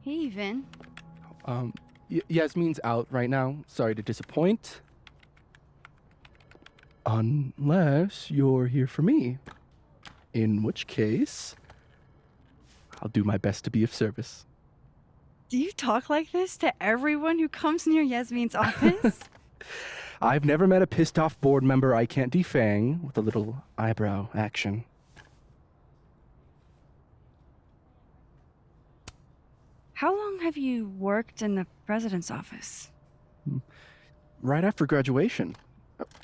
Hey, Vin. Yasmin's out right now. Sorry to disappoint. Unless you're here for me. In which case, I'll do my best to be of service. Do you talk like this to everyone who comes near Yasmin's office? I've never met a pissed off board member I can't defang with a little eyebrow action. How long have you worked in the president's office? Right after graduation.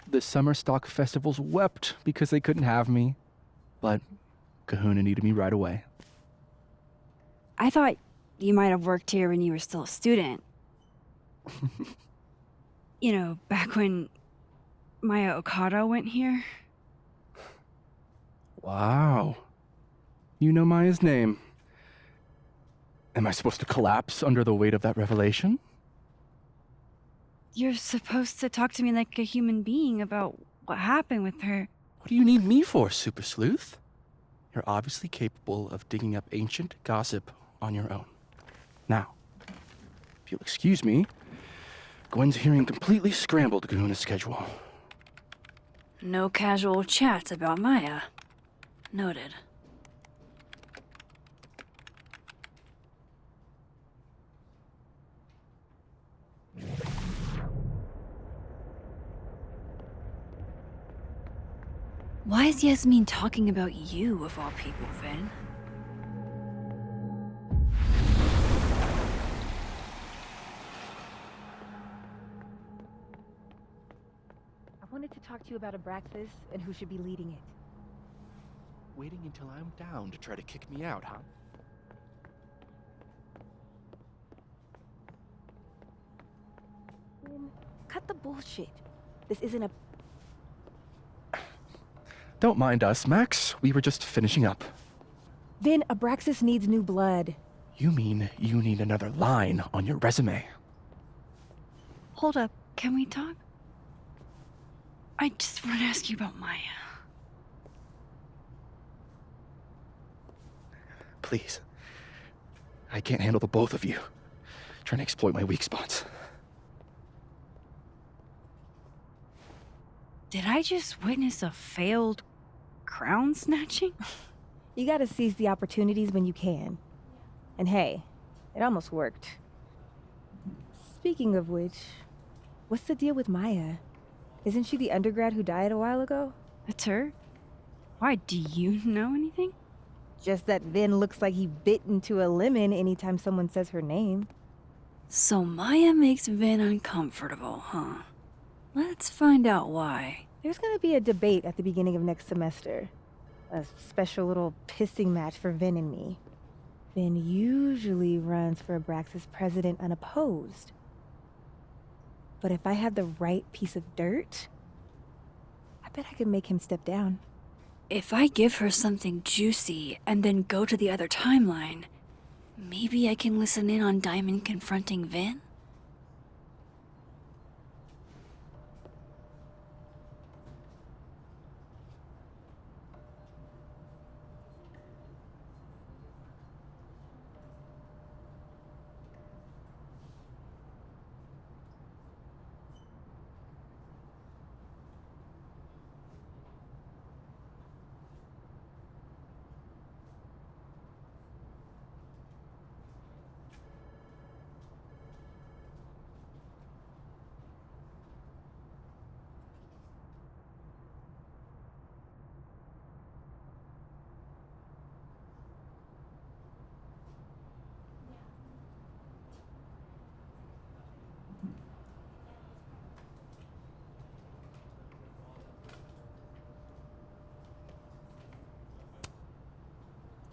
The summer stock festivals wept because they couldn't have me. But Kahuna needed me right away. I thought you might have worked here when you were still a student. You know, back when Maya Okada went here. Wow. You know Maya's name. Am I supposed to collapse under the weight of that revelation? You're supposed to talk to me like a human being about what happened with her. What do you need me for, Super Sleuth? You're obviously capable of digging up ancient gossip on your own. Now, if you'll excuse me, Gwen's hearing completely scrambled Kahuna's schedule. No casual chats about Maya. Noted. Why is Yasmin talking about you, of all people, Vin? I wanted to talk to you about Abraxas and who should be leading it. Waiting until I'm down to try to kick me out, huh? Cut the bullshit. This isn't a... Don't mind us, Max. We were just finishing up. Vin, Abraxas needs new blood. You mean you need another line on your resume? Hold up, can we talk? I just want to ask you about Maya. Please. I can't handle the both of you. Trying to exploit my weak spots. Did I just witness a failed crown snatching? You gotta seize the opportunities when you can. And hey, it almost worked. Speaking of which, what's the deal with Maya? Isn't she the undergrad who died a while ago? That's her? Why, do you know anything? Just that Vin looks like he bit into a lemon anytime someone says her name. So Maya makes Vin uncomfortable, huh? Let's find out why. There's gonna be a debate at the beginning of next semester. A special little pissing match for Vin and me. Vin usually runs for Abraxas president unopposed. But if I had the right piece of dirt, I bet I could make him step down. If I give her something juicy and then go to the other timeline, maybe I can listen in on Diamond confronting Vin?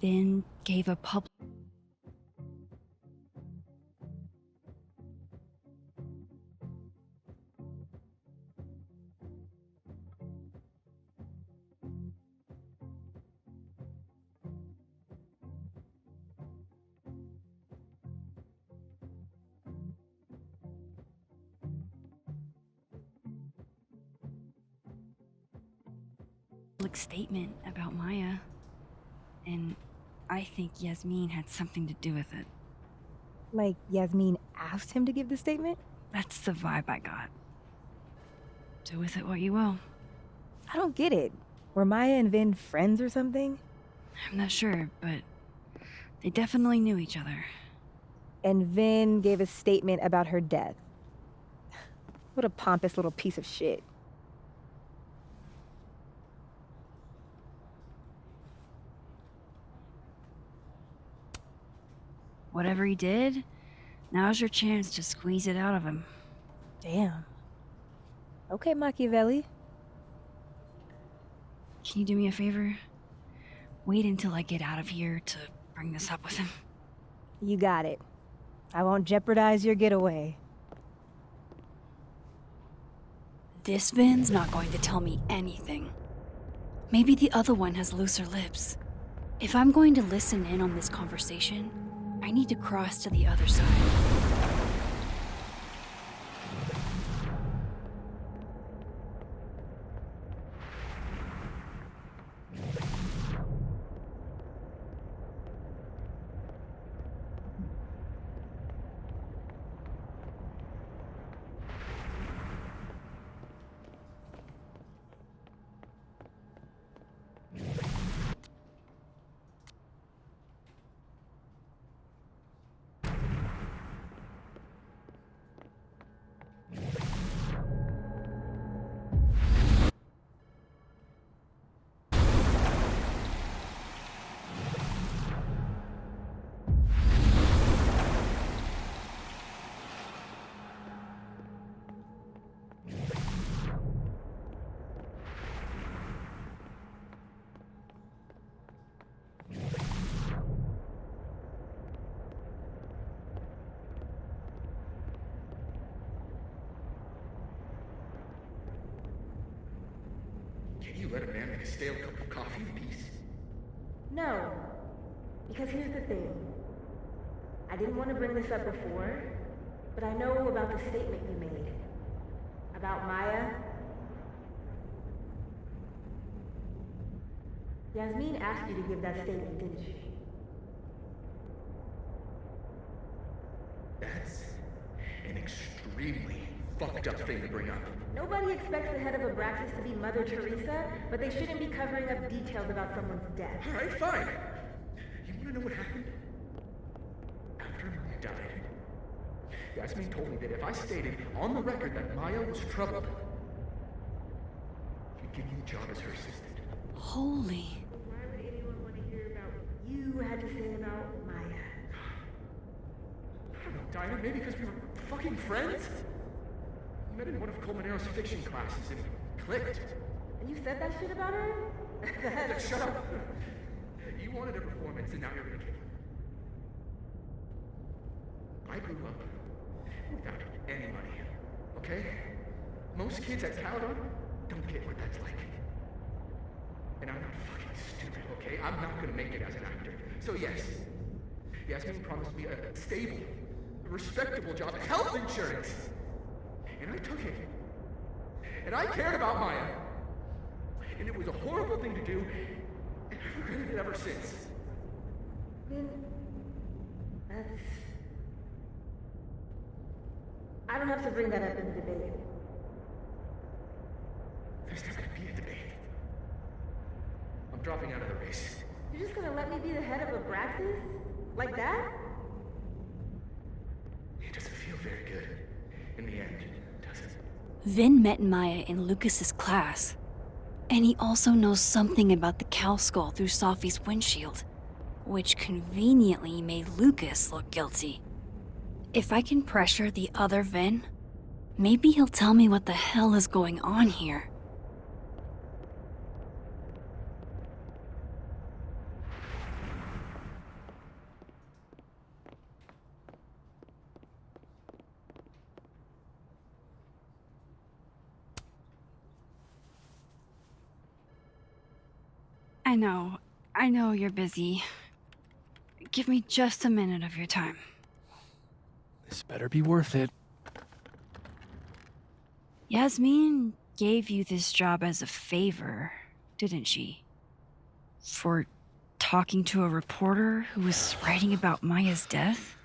Vin gave a public statement about Maya, and I think Yasmin had something to do with it. Like Yasmin asked him to give the statement? That's the vibe I got. Do with it what you will. I don't get it. Were Maya and Vin friends or something? I'm not sure, but they definitely knew each other. And Vin gave a statement about her death. What a pompous little piece of shit. Whatever he did, now's your chance to squeeze it out of him. Damn. Okay, Machiavelli. Can you do me a favor? Wait until I get out of here to bring this up with him. You got it. I won't jeopardize your getaway. This Vin's not going to tell me anything. Maybe the other one has looser lips. If I'm going to listen in on this conversation, I need to cross to the other side. Can you let a man make a stale cup of coffee in peace? No. Because here's the thing. I didn't want to bring this up before, but I know about the statement you made. About Maya. Yasmin asked you to give that statement, didn't she? That's an extremely fucked up thing to bring up. Nobody expects the head of Abraxas to be Mother Teresa, but they shouldn't be covering up details about someone's death. Alright, fine. You wanna know what happened? After Maya died, Yasmin told me that if I stated on the record that Maya was troubled, she'd give me the job as her assistant. Holy. Why would anyone want to hear about what you had to say about Maya? I don't know, Dinah, maybe because we were fucking friends? We met in one of Colmenaro's fiction classes and it clicked. And you said that shit about her? Shut up! You wanted a performance and now you're gonna kill her. I grew up without any money, okay? Most kids at Caledon don't get what that's like. And I'm not fucking stupid, okay? I'm not gonna make it as an actor. So yes, Yasmin promised me a stable, respectable job, health insurance. And I took it. And I cared about Maya. And it was a horrible thing to do, and I've regretted it ever since. Then that's... I don't have to bring that up in the debate. There's not gonna be a debate. I'm dropping out of the race. You're just gonna let me be the head of Abraxas? Like that? It doesn't feel very good in the end, does it? Vin met Maya in Lucas's class. And he also knows something about the cow skull through Sophie's windshield, which conveniently made Lucas look guilty. If I can pressure the other Vin, maybe he'll tell me what the hell is going on here. I know you're busy. Give me just a minute of your time. This better be worth it. Yasmin gave you this job as a favor, didn't she? For talking to a reporter who was writing about Maya's death?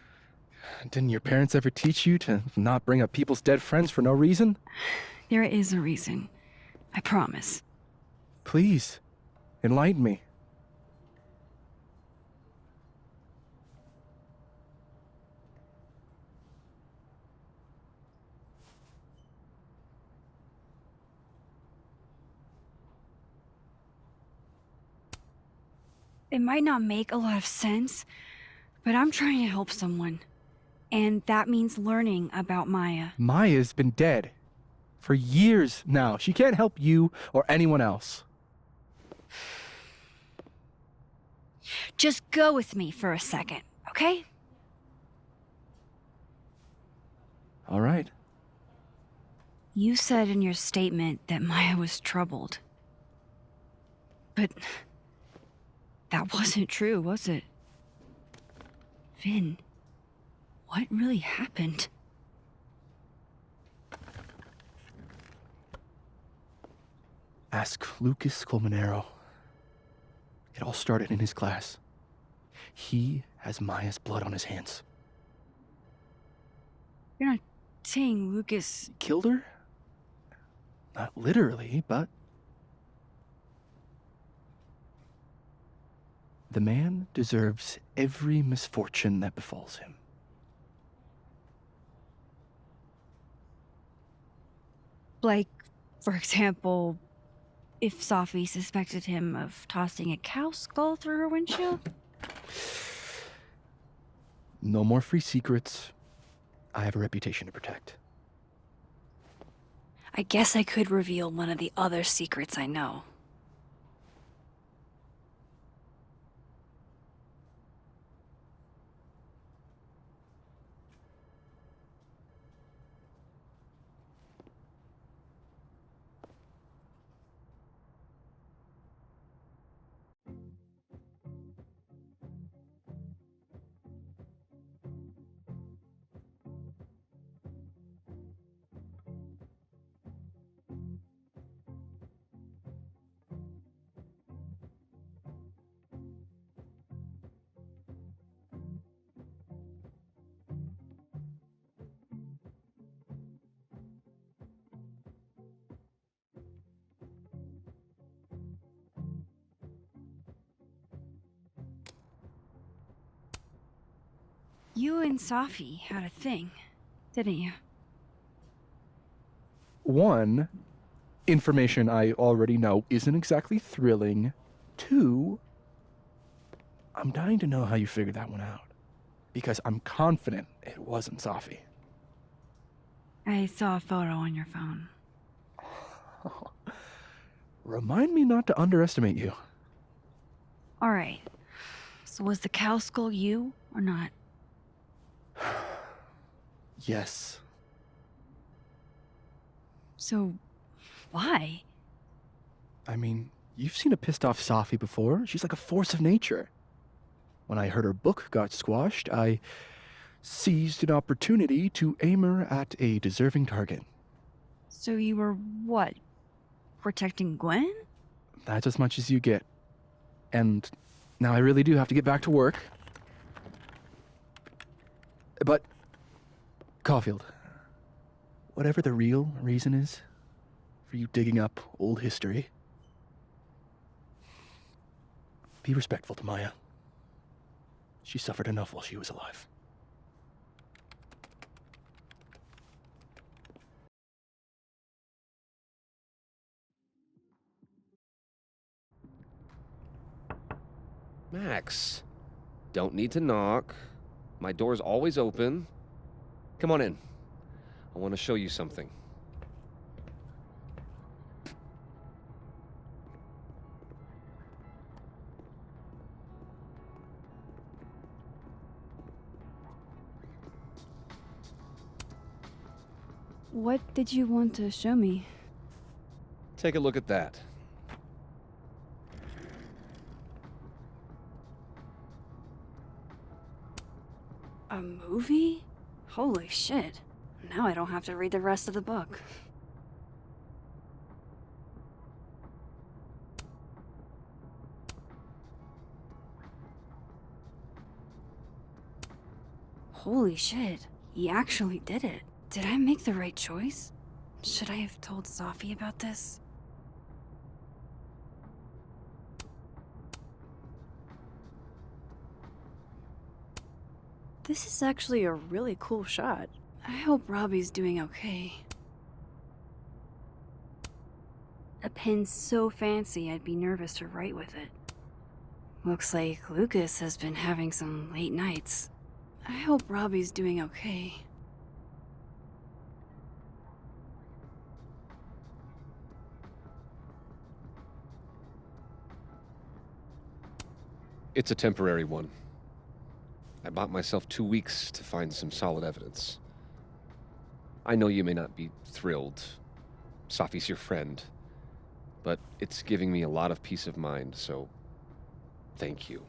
Didn't your parents ever teach you to not bring up people's dead friends for no reason? There is a reason. I promise. Please, enlighten me. It might not make a lot of sense, but I'm trying to help someone. And that means learning about Maya. Maya's been dead for years now. She can't help you or anyone else. Just go with me for a second, okay? All right. You said in your statement that Maya was troubled. But that wasn't true, was it? Vin, what really happened? Ask Lucas Colmenero. It all started in his class. He has Maya's blood on his hands. You're not saying Lucas... Killed her? Not literally, but... The man deserves every misfortune that befalls him. Like, for example, if Safi suspected him of tossing a cow skull through her windshield? No more free secrets. I have a reputation to protect. I guess I could reveal one of the other secrets I know. You and Safi had a thing, didn't you? One, information I already know isn't exactly thrilling. Two, I'm dying to know how you figured that one out. Because I'm confident it wasn't Safi. I saw a photo on your phone. Remind me not to underestimate you. Alright. So was the cow skull you, or not? Yes. So, why? I mean, you've seen a pissed off Safi before. She's like a force of nature. When I heard her book got squashed, I seized an opportunity to aim her at a deserving target. So you were, what, protecting Gwen? That's as much as you get. And now I really do have to get back to work. But, Caulfield, whatever the real reason is for you digging up old history, be respectful to Maya. She suffered enough while she was alive. Max, don't need to knock. My door's always open. Come on in. I want to show you something. What did you want to show me? Take a look at that. A movie? Holy shit. Now I don't have to read the rest of the book. Holy shit, he actually did it. Did I make the right choice? Should I have told Sophie about this? This is actually a really cool shot. I hope Robbie's doing okay. A pen so fancy I'd be nervous to write with it. Looks like Lucas has been having some late nights. I hope Robbie's doing okay. It's a temporary one. I bought myself 2 weeks to find some solid evidence. I know you may not be thrilled. Sophie's your friend. But it's giving me a lot of peace of mind, so thank you.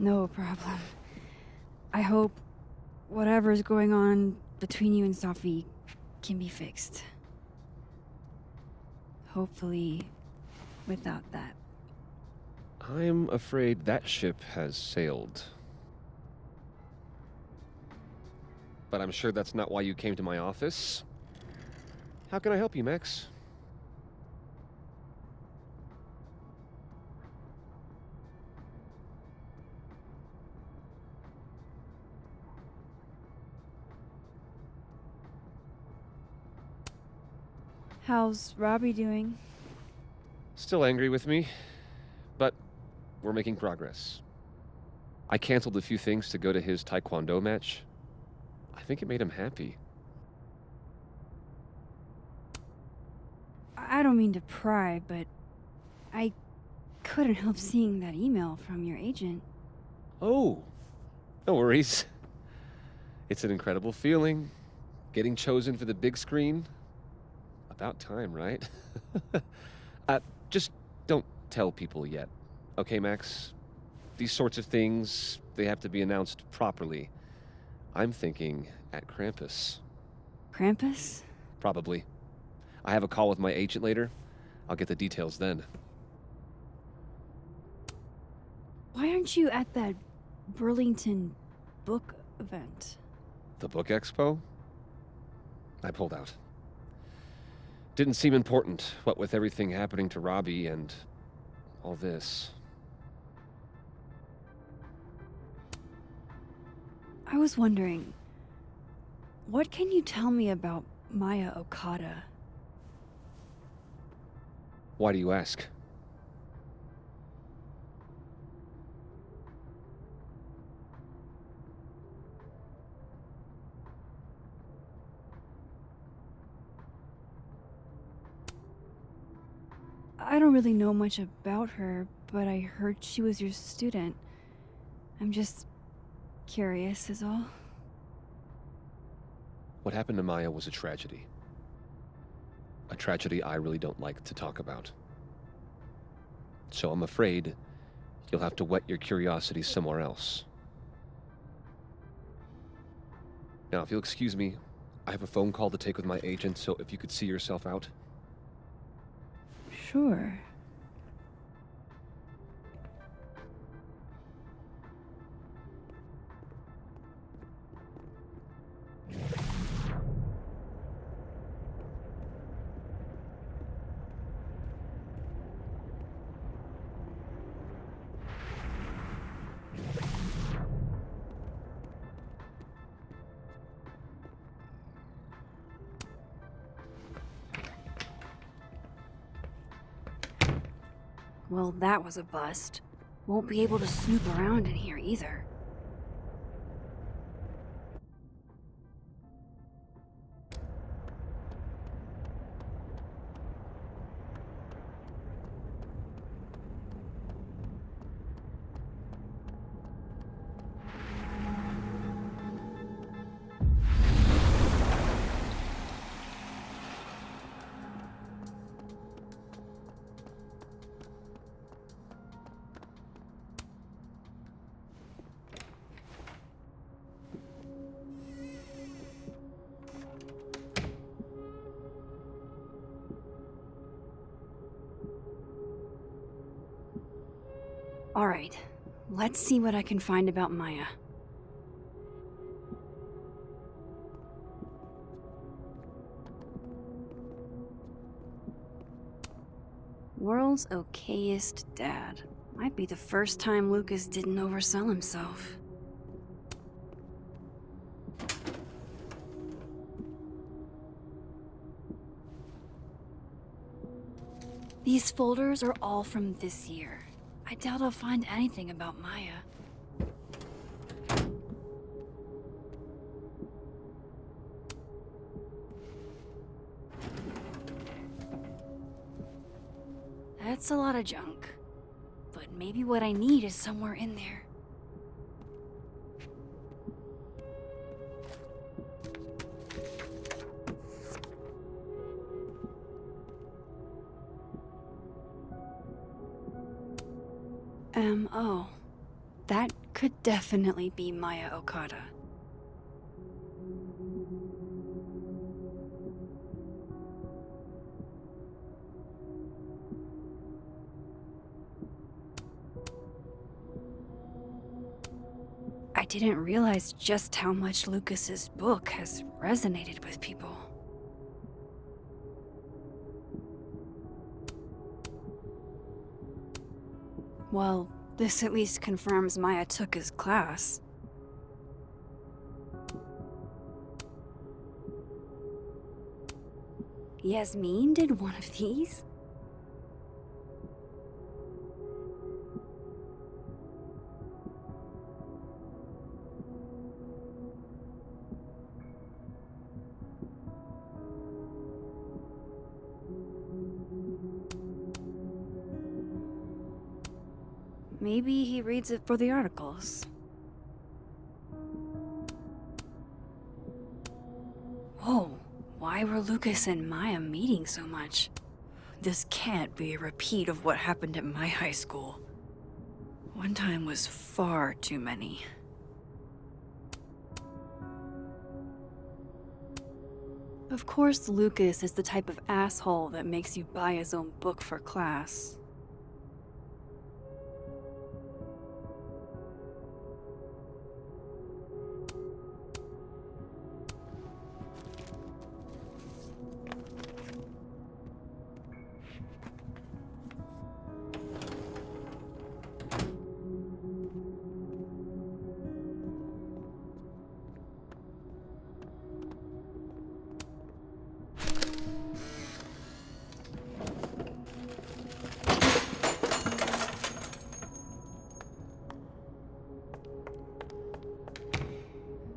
No problem. I hope whatever's going on between you and Sophie can be fixed. Hopefully, without that. I'm afraid that ship has sailed. But I'm sure that's not why you came to my office. How can I help you, Max? How's Robbie doing? Still angry with me, but we're making progress. I canceled a few things to go to his taekwondo match. I think it made him happy. I don't mean to pry, but I couldn't help seeing that email from your agent. Oh, no worries. It's an incredible feeling, getting chosen for the big screen. About time, right? Just don't tell people yet. Okay, Max? These sorts of things, they have to be announced properly. I'm thinking at Krampus. Krampus? Probably. I have a call with my agent later. I'll get the details then. Why aren't you at that Burlington book event? The book expo? I pulled out. Didn't seem important, what with everything happening to Robbie and all this. I was wondering, what can you tell me about Maya Okada? Why do you ask? I don't really know much about her, but I heard she was your student. I'm just curious is all. What happened to Maya was a tragedy. A tragedy I really don't like to talk about. So I'm afraid you'll have to whet your curiosity somewhere else. Now, if you'll excuse me, I have a phone call to take with my agent, so if you could see yourself out. Sure. Well, that was a bust. Won't be able to snoop around in here either. Alright, let's see what I can find about Maya. World's okayest dad. Might be the first time Lucas didn't oversell himself. These folders are all from this year. I doubt I'll find anything about Maya. That's a lot of junk. But maybe what I need is somewhere in there. Oh. That could definitely be Maya Okada. I didn't realize just how much Lucas's book has resonated with people. Well, this at least confirms Maya took his class. Yasmin did one of these? Maybe he reads it for the articles. Whoa, why were Lucas and Maya meeting so much? This can't be a repeat of what happened at my high school. One time was far too many. Of course, Lucas is the type of asshole that makes you buy his own book for class.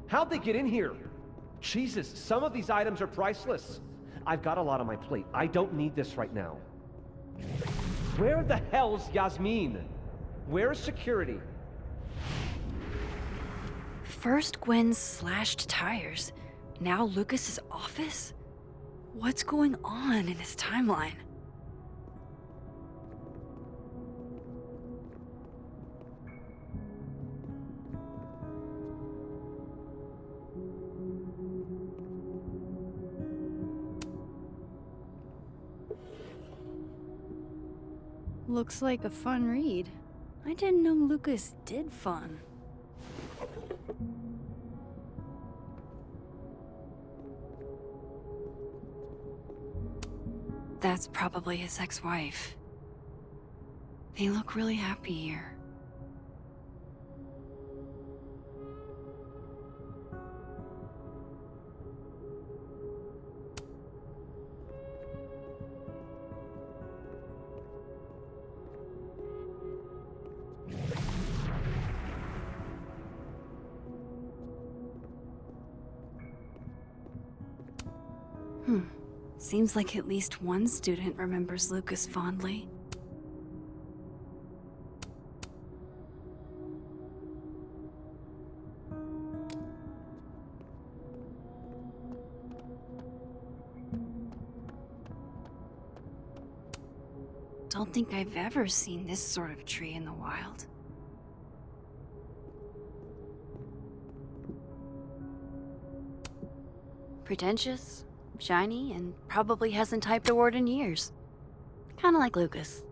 How'd they get in here? Jesus, some of these items are priceless. I've got a lot on my plate. I don't need this right now. Where the hell's Yasmin? Where's security? First Gwen's slashed tires, now Lucas's office? What's going on in this timeline? Looks like a fun read. I didn't know Lucas did fun. That's probably his ex-wife. They look really happy here. Seems like at least one student remembers Lucas fondly. Don't think I've ever seen this sort of tree in the wild. Pretentious, shiny, and probably hasn't typed a word in years. Kinda like Lucas.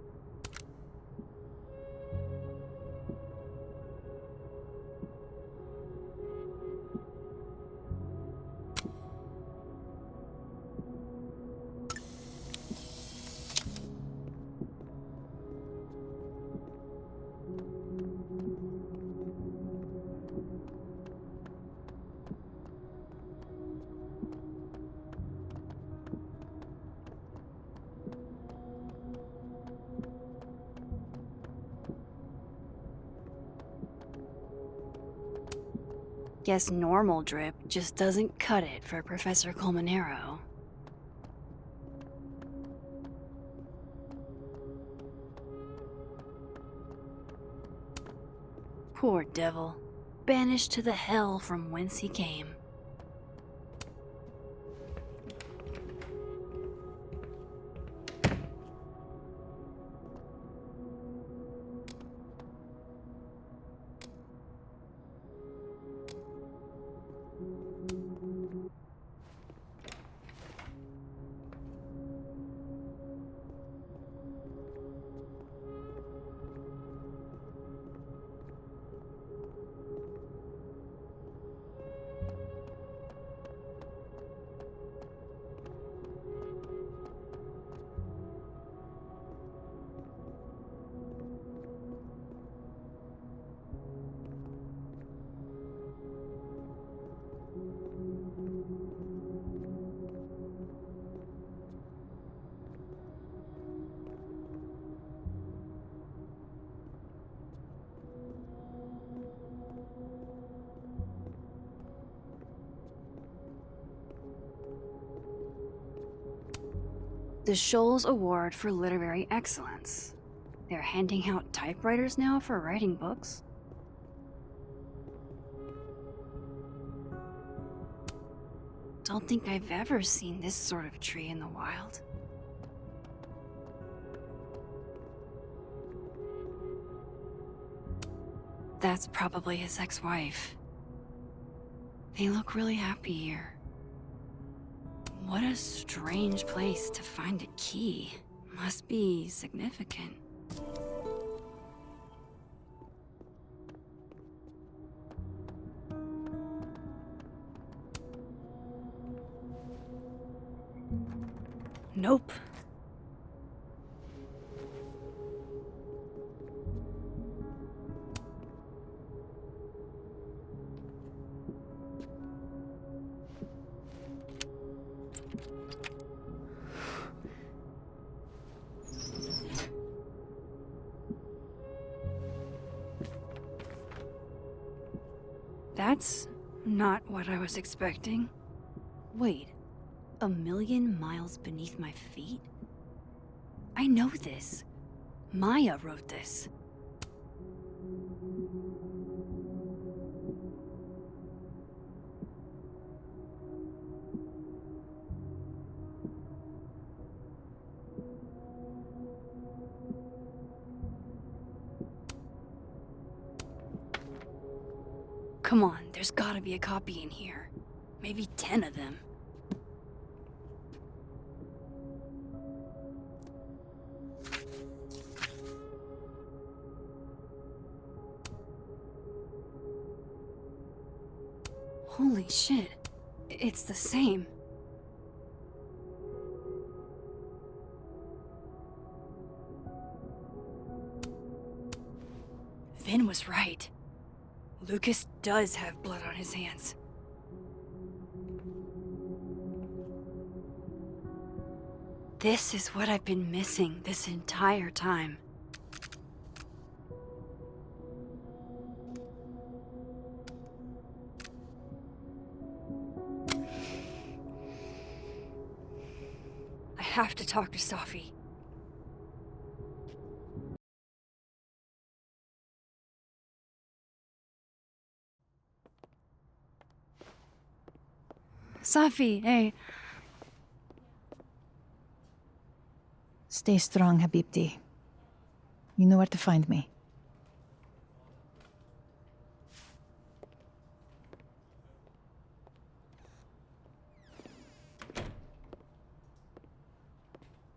Guess normal drip just doesn't cut it for Professor Colmenero. Poor devil, banished to the hell from whence he came. The Shoals Award for Literary Excellence. They're handing out typewriters now for writing books? Don't think I've ever seen this sort of tree in the wild. That's probably his ex-wife. They look really happy here. What a strange place to find a key. Must be significant. Nope. That's not what I was expecting. Wait, 1,000,000 miles beneath my feet? I know this. Maya wrote this. Come on, there's gotta be a copy in here. Maybe 10 of them. Holy shit. It's the same. Vin was right. Lucas does have blood on his hands. This is what I've been missing this entire time. I have to talk to Safi. Safi, hey. Stay strong, Habibti. You know where to find me.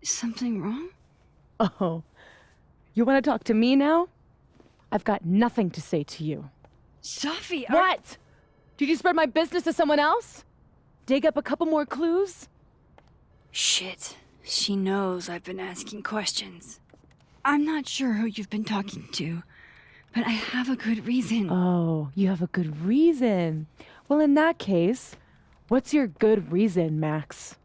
Is something wrong? Oh, you want to talk to me now? I've got nothing to say to you. Safi, What? Did you spread my business to someone else? Dig up a couple more clues? Shit. She knows I've been asking questions. I'm not sure who you've been talking to, but I have a good reason. Oh, you have a good reason. Well, in that case, what's your good reason, Max?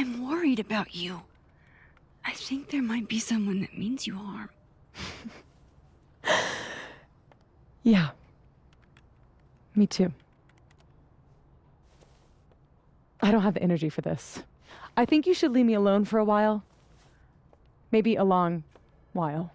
I'm worried about you. I think there might be someone that means you harm. Yeah. Me too. I don't have the energy for this. I think you should leave me alone for a while. Maybe a long while.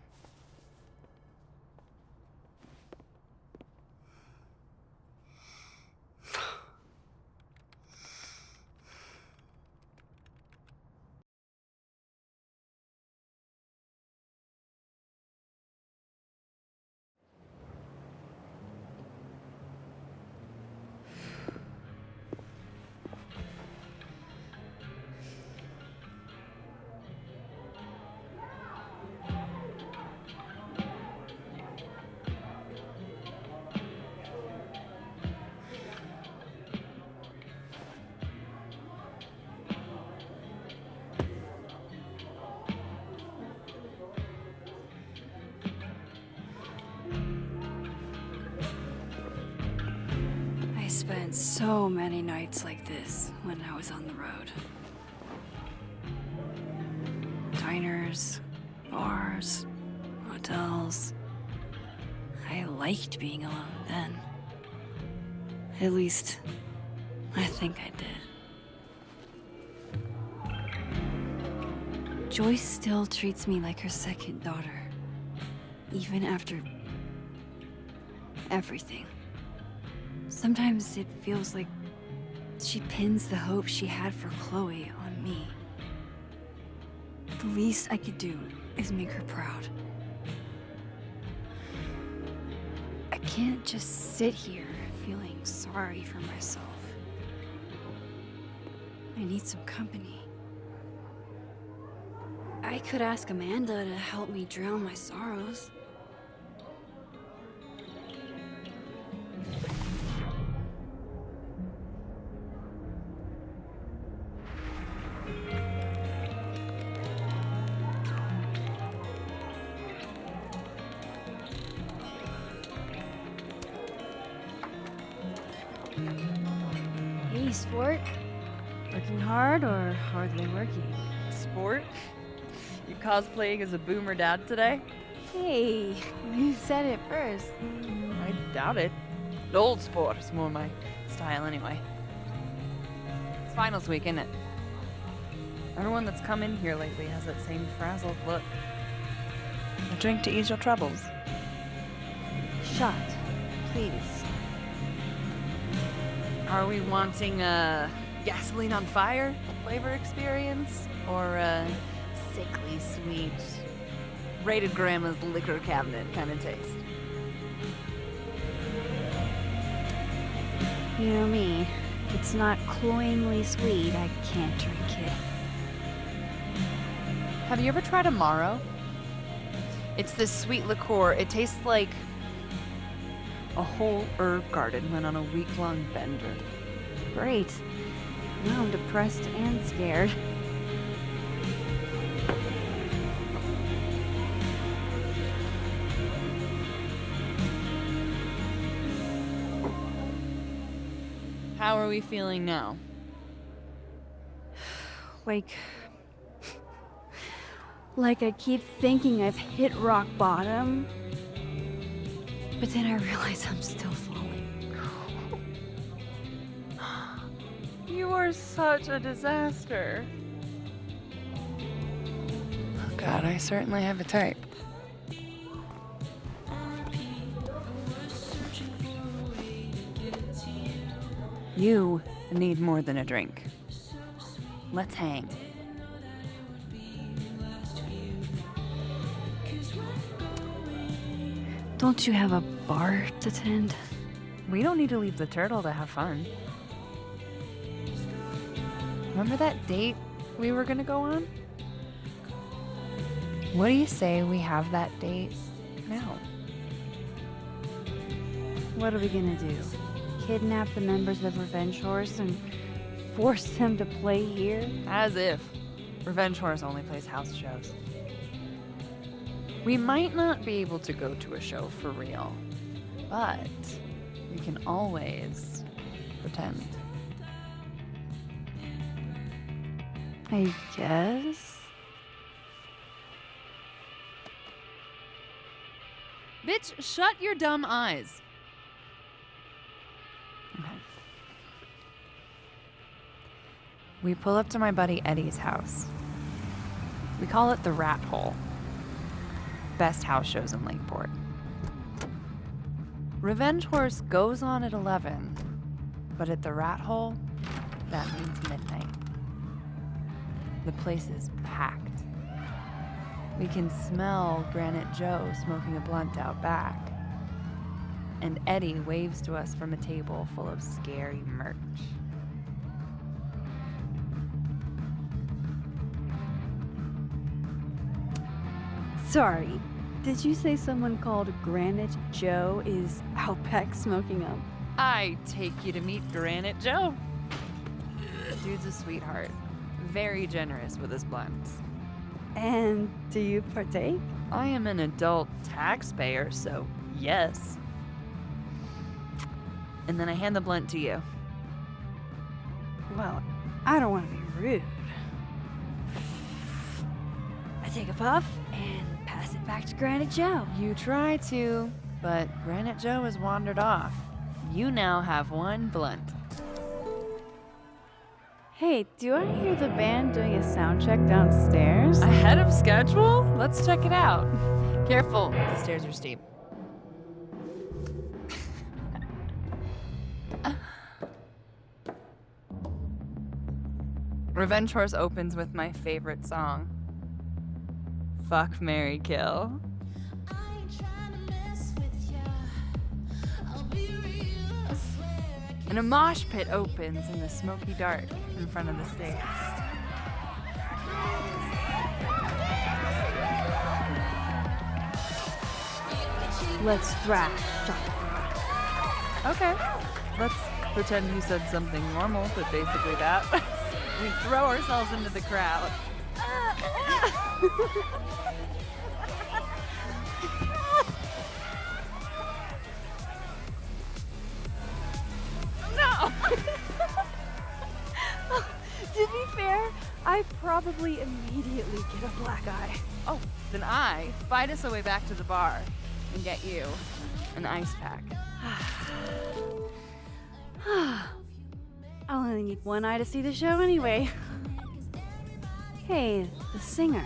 I spent so many nights like this when I was on the road. Diners, bars, hotels. I liked being alone then. At least, I think I did. Joyce still treats me like her second daughter. Even after everything. Sometimes it feels like she pins the hope she had for Chloe on me. The least I could do is make her proud. I can't just sit here feeling sorry for myself. I need some company. I could ask Amanda to help me drown my sorrows. Hey, sport. Working hard or hardly working? Sport? You cosplaying as a boomer dad today? Hey, you said it first. I doubt it. Old sport is more my style anyway. It's finals week, isn't it? Everyone that's come in here lately has that same frazzled look. A drink to ease your troubles. Shot, please. Are we wanting a gasoline on fire flavor experience? Or a sickly sweet, rated grandma's liquor cabinet kind of taste? You know me. If it's not cloyingly sweet, I can't drink it. Have you ever tried Amaro? It's this sweet liqueur. It tastes like a whole herb garden went on a week-long bender. Great. Now I'm depressed and scared. How are we feeling now? Like I keep thinking I've hit rock bottom, but then I realize I'm still falling. You are such a disaster. Oh God, I certainly have a type. You need more than a drink. Let's hang. Don't you have a bar to tend? We don't need to leave the turtle to have fun. Remember that date we were gonna go on? What do you say we have that date now? What are we gonna do? Kidnap the members of Revenge Horse and force them to play here? As if. Revenge Horse only plays house shows. We might not be able to go to a show for real, but we can always pretend. I guess. Bitch, shut your dumb eyes. Okay. We pull up to my buddy Eddie's house. We call it the Rat Hole. Best house shows in Lakeport. Revenge Horse goes on at 11, but at the Rat Hole, that means midnight. The place is packed. We can smell Granite Joe smoking a blunt out back. And Eddie waves to us from a table full of scary merch. Sorry, did you say someone called Granite Joe is out back smoking up? I take you to meet Granite Joe. Dude's a sweetheart. Very generous with his blunts. And do you partake? I am an adult taxpayer, so yes. And then I hand the blunt to you. Well, I don't want to be rude. I take a puff and pass it back to Granite Joe. You try to, but Granite Joe has wandered off. You now have one blunt. Hey, do I hear the band doing a sound check downstairs? Ahead of schedule? Let's check it out. Careful, the stairs are steep. Revenge Horse opens with my favorite song. Fuck, Marry, Kill. And a mosh pit opens in the smoky dark in front of the stage. Let's thrash. Okay, let's pretend you said something normal, but basically that. We throw ourselves into the crowd. No! To be fair, I probably immediately get a black eye. Oh, then I fight us away back to the bar and get you an ice pack. I'll only need one eye to see the show anyway. Hey, the singer.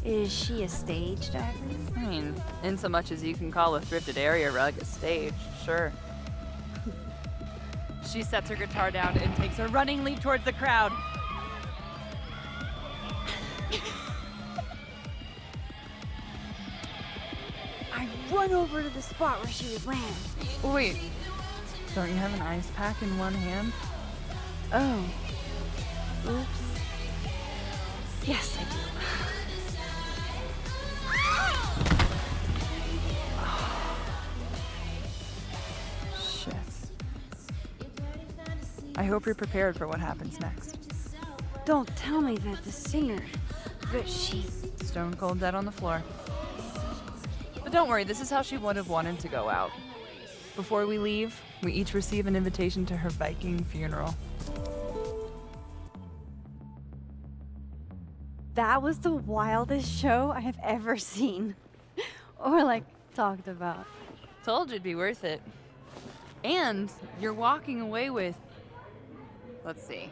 Is she a stage diver? I mean, in so much as you can call a thrifted area rug a stage, sure. She sets her guitar down and takes a running leap towards the crowd. I run over to the spot where she would land. Oh, wait, don't you have an ice pack in one hand? Oh. Oops. Yes, I do. Shit. I hope you're prepared for what happens next. Don't tell me that the singer, that she... Stone cold dead on the floor. But don't worry, this is how she would have wanted to go out. Before we leave, we each receive an invitation to her Viking funeral. That was the wildest show I have ever seen. Or, like, talked about. Told you it'd be worth it. And you're walking away with, let's see,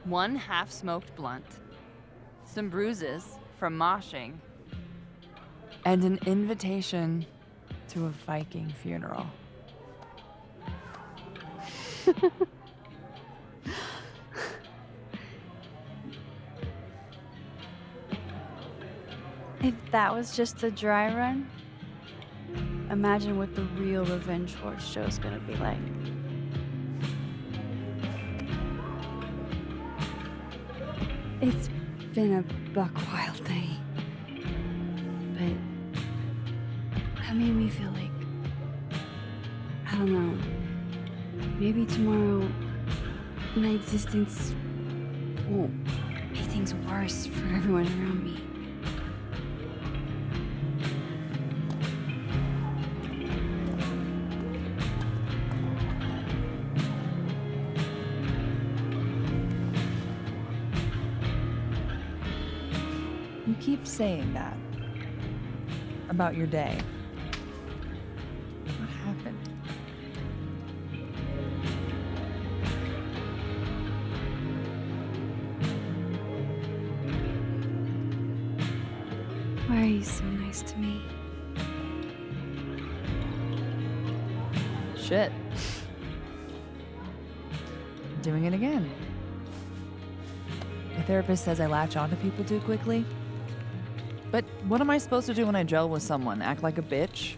one half-smoked blunt, some bruises from moshing, and an invitation to a Viking funeral. If that was just a dry run, imagine what the real Revenge Horse show's gonna be like. It's been a buck wild day, but that made me feel like, I don't know, maybe tomorrow my existence won't make things worse for everyone around me. keep saying that about your day. What happened? Why are you so nice to me? Shit. Doing it again. My therapist says I latch onto people too quickly. But what am I supposed to do when I gel with someone? Act like a bitch?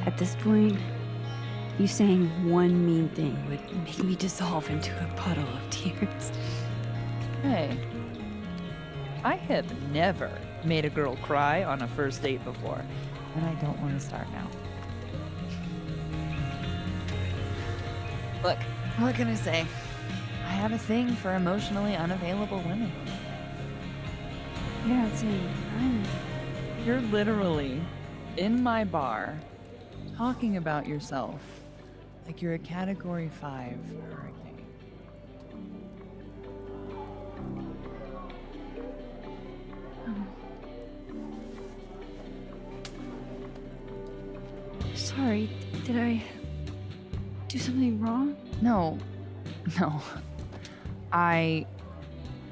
At this point, you saying one mean thing would make me dissolve into a puddle of tears. Hey, I have never made a girl cry on a first date before, and I don't want to start now. Look, what can I say? I have a thing for emotionally unavailable women. You're not saying I'm... You're literally in my bar talking about yourself like you're a Category 5 hurricane. Sorry, did I do something wrong? No. I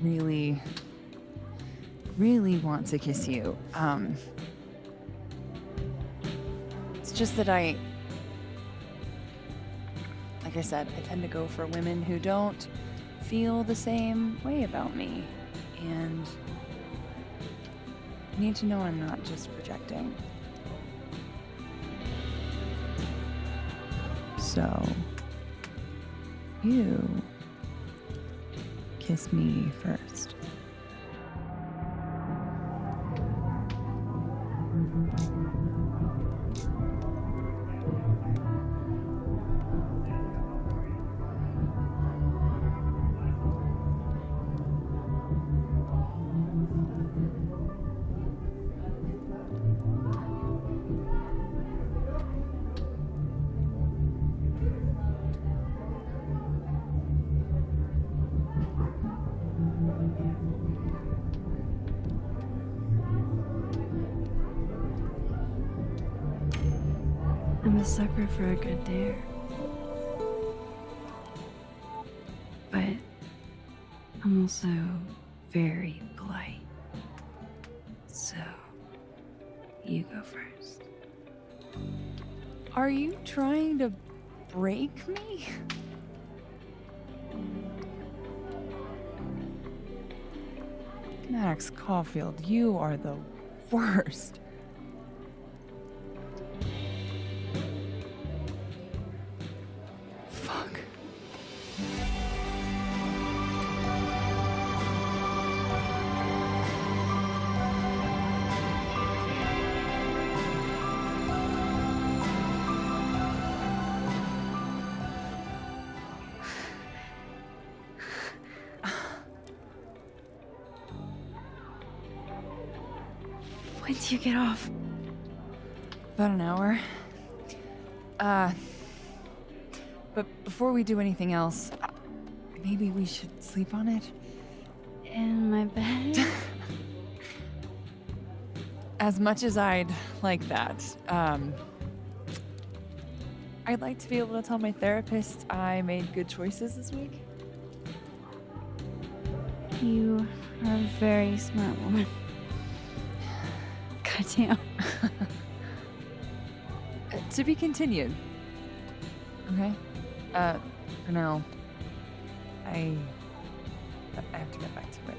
really want to kiss you. It's just that like I said, I tend to go for women who don't feel the same way about me. And you need to know I'm not just projecting. So, you kiss me first. I'm a sucker for a good dare. But I'm also very polite. So, you go first. Are you trying to break me? Max Caulfield, you are the worst. Fuck. When do you get off? About an hour. But before we do anything else, maybe we should sleep on it? In my bed? As much as I'd like that, I'd like to be able to tell my therapist I made good choices this week. You are a very smart woman. Goddamn. To be continued. Okay? For now, I have to get back to it.